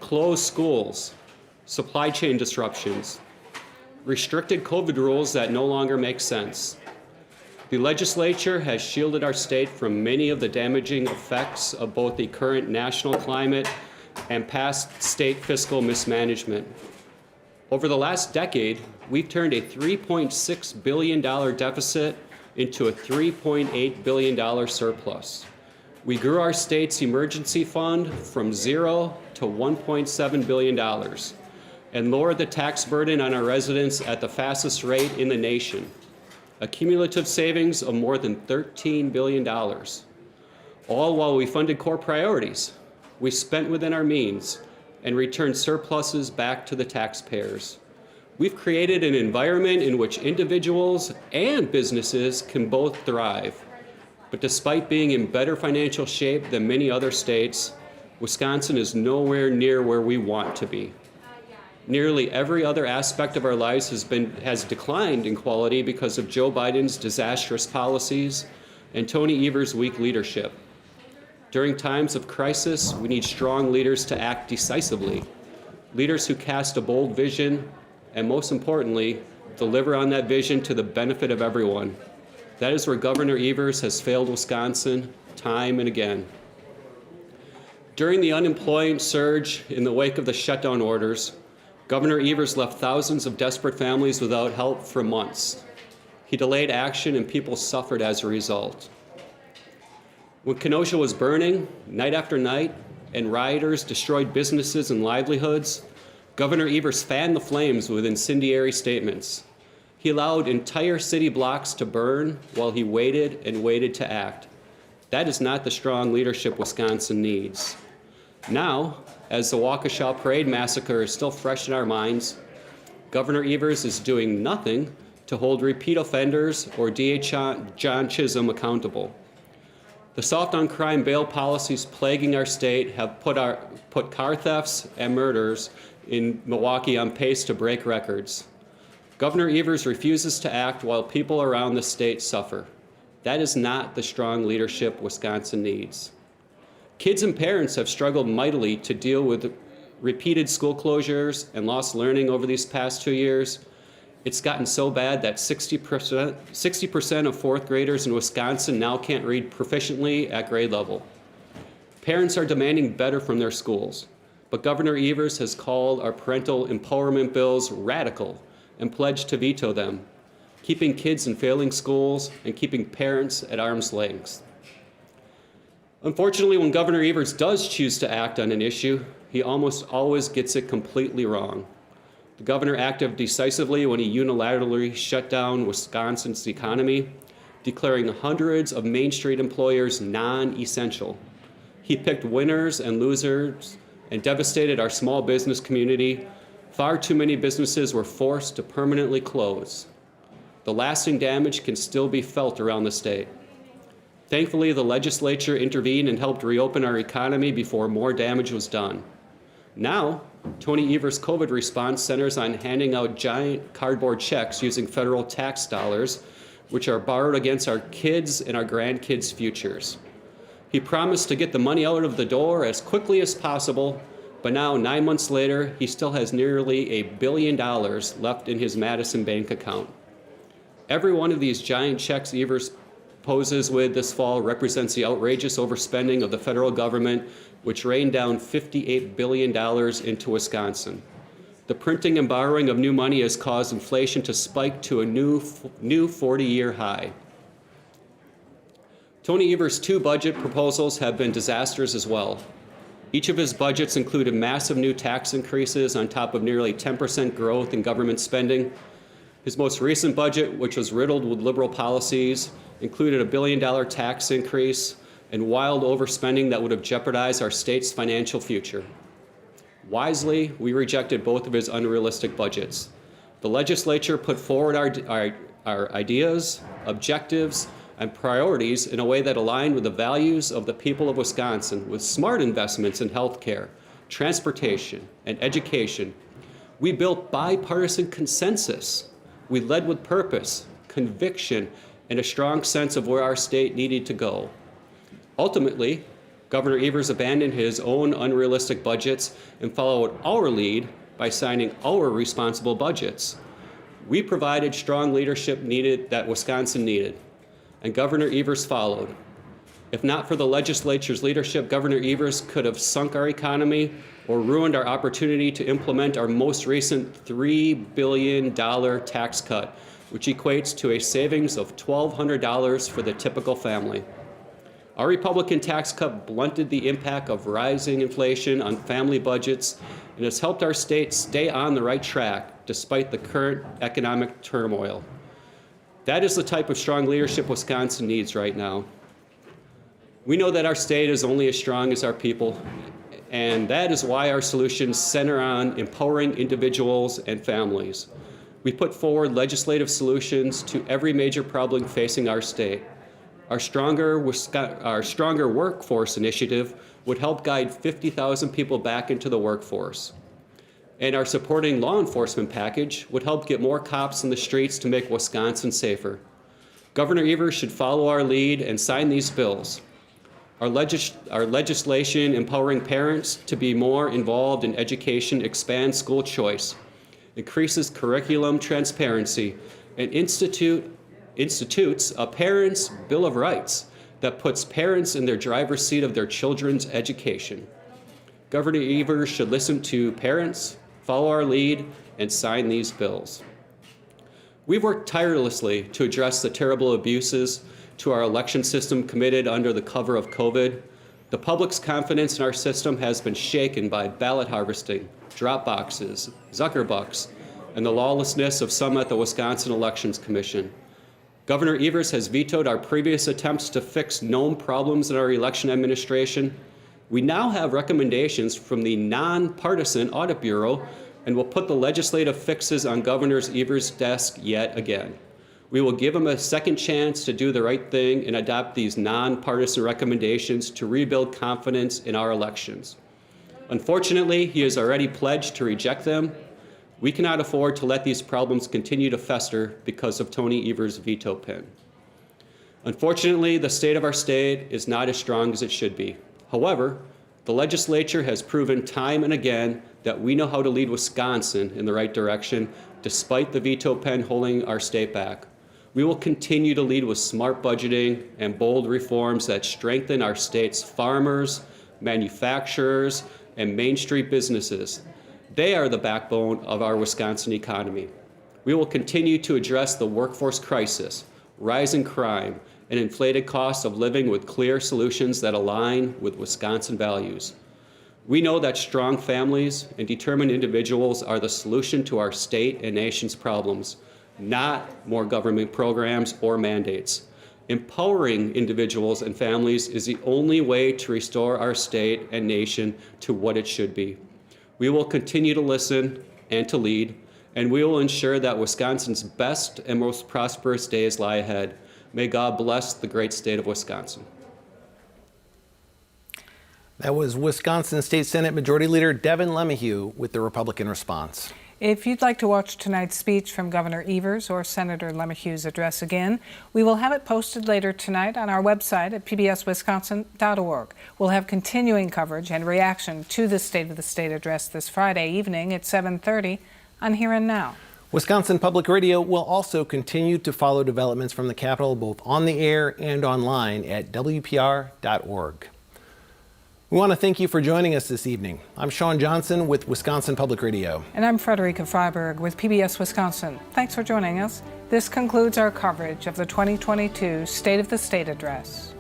closed schools, supply chain disruptions, restricted COVID rules that no longer make sense. The legislature has shielded our state from many of the damaging effects of both the current national climate and past state fiscal mismanagement. Over the last decade, we've turned a $3.6 billion deficit into a $3.8 billion surplus. We grew our state's emergency fund from $0 to $1.7 billion and lowered the tax burden on our residents at the fastest rate in the nation, a cumulative savings of more than $13 billion, all while we funded core priorities. We spent within our means and returned surpluses back to the taxpayers. We've created an environment in which individuals and businesses can both thrive. But despite being in better financial shape than many other states, Wisconsin is nowhere near where we want to be. Nearly every other aspect of our lives has declined in quality because of Joe Biden's disastrous policies and Tony Evers' weak leadership. During times of crisis, we need strong leaders to act decisively, leaders who cast a bold vision, and most importantly, deliver on that vision to the benefit of everyone. That is where Governor Evers has failed Wisconsin time and again. During the unemployment surge in the wake of the shutdown orders, Governor Evers left thousands of desperate families without help for months. He delayed action and people suffered as a result. When Kenosha was burning night after night and rioters destroyed businesses and livelihoods, Governor Evers fanned the flames with incendiary statements. He allowed entire city blocks to burn while he waited and waited to act. That is not the strong leadership Wisconsin needs. Now, as the Waukesha Parade massacre is still fresh in our minds, Governor Evers is doing nothing to hold repeat offenders or DA John Chisholm accountable. The soft on crime bail policies plaguing our state have put car thefts and murders in Milwaukee on pace to break records. Governor Evers refuses to act while people around the state suffer. That is not the strong leadership Wisconsin needs. Kids and parents have struggled mightily to deal with repeated school closures and lost learning over these past 2 years. It's gotten so bad that 60% of fourth graders in Wisconsin now can't read proficiently at grade level. Parents are demanding better from their schools, but Governor Evers has called our parental empowerment bills radical and pledged to veto them, keeping kids in failing schools and keeping parents at arm's length. Unfortunately, when Governor Evers does choose to act on an issue, he almost always gets it completely wrong. The governor acted decisively when he unilaterally shut down Wisconsin's economy, declaring hundreds of Main Street employers non-essential. He picked winners and losers and devastated our small business community. Far too many businesses were forced to permanently close. The lasting damage can still be felt around the state. Thankfully, the legislature intervened and helped reopen our economy before more damage was done. Now, Tony Evers' COVID response centers on handing out giant cardboard checks using federal tax dollars, which are borrowed against our kids' and our grandkids' futures. He promised to get the money out of the door as quickly as possible, but now, 9 months later, he still has nearly $1 billion left in his Madison bank account. Every one of these giant checks Evers poses with this fall represents the outrageous overspending of the federal government, which rained down $58 billion into Wisconsin. The printing and borrowing of new money has caused inflation to spike to a new 40-year high. Tony Evers' 2 budget proposals have been disasters as well. Each of his budgets included massive new tax increases on top of nearly 10% growth in government spending. His most recent budget, which was riddled with liberal policies, included a $1 billion tax increase and wild overspending that would have jeopardized our state's financial future. Wisely, we rejected both of his unrealistic budgets. The legislature put forward our ideas, objectives, and priorities in a way that aligned with the values of the people of Wisconsin, with smart investments in healthcare, transportation, and education. We built bipartisan consensus. We led with purpose, conviction, and a strong sense of where our state needed to go. Ultimately, Governor Evers abandoned his own unrealistic budgets and followed our lead by signing our responsible budgets. We provided strong leadership that Wisconsin needed, and Governor Evers followed. If not for the legislature's leadership, Governor Evers could have sunk our economy or ruined our opportunity to implement our most recent $3 billion tax cut, which equates to a savings of $1,200 for the typical family. Our Republican tax cut blunted the impact of rising inflation on family budgets and has helped our state stay on the right track despite the current economic turmoil. That is the type of strong leadership Wisconsin needs right now. We know that our state is only as strong as our people, and that is why our solutions center on empowering individuals and families. We put forward legislative solutions to every major problem facing our state. Our Stronger Workforce initiative would help guide 50,000 people back into the workforce. And our Supporting Law Enforcement package would help get more cops in the streets to make Wisconsin safer. Governor Evers should follow our lead and sign these bills. Our legislation empowering parents to be more involved in education expands school choice, increases curriculum transparency, and institutes a Parents' Bill of Rights that puts parents in their driver's seat of their children's education. Governor Evers should listen to parents, follow our lead, and sign these bills. We've worked tirelessly to address the terrible abuses to our election system committed under the cover of COVID. The public's confidence in our system has been shaken by ballot harvesting, drop boxes, Zuckerbucks, and the lawlessness of some at the Wisconsin Elections Commission. Governor Evers has vetoed our previous attempts to fix known problems in our election administration. We now have recommendations from the nonpartisan Audit Bureau and will put the legislative fixes on Governor Evers' desk yet again. We will give him a second chance to do the right thing and adopt these nonpartisan recommendations to rebuild confidence in our elections. Unfortunately, he has already pledged to reject them. We cannot afford to let these problems continue to fester because of Tony Evers' veto pen. Unfortunately, the state of our state is not as strong as it should be. However, the legislature has proven time and again that we know how to lead Wisconsin in the right direction, despite the veto pen holding our state back. We will continue to lead with smart budgeting and bold reforms that strengthen our state's farmers, manufacturers, and Main Street businesses. They are the backbone of our Wisconsin economy. We will continue to address the workforce crisis, rising crime, and inflated costs of living with clear solutions that align with Wisconsin values. We know that strong families and determined individuals are the solution to our state and nation's problems, not more government programs or mandates. Empowering individuals and families is the only way to restore our state and nation to what it should be. We will continue to listen and to lead, and we will ensure that Wisconsin's best and most prosperous days lie ahead. May God bless the great state of Wisconsin. That was Wisconsin State Senate Majority Leader Devin LeMahieu with the Republican response. If you'd like to watch tonight's speech from Governor Evers or Senator LeMahieu's address again, we will have it posted later tonight on our website at pbswisconsin.org. We'll have continuing coverage and reaction to the State of the State address this Friday evening at 7:30 on Here and Now. Wisconsin Public Radio will also continue to follow developments from the Capitol both on the air and online at WPR.org. We want to thank you for joining us this evening. I'm Sean Johnson with Wisconsin Public Radio. And I'm Frederica Freiberg with PBS Wisconsin. Thanks for joining us. This concludes our coverage of the 2022 State of the State address.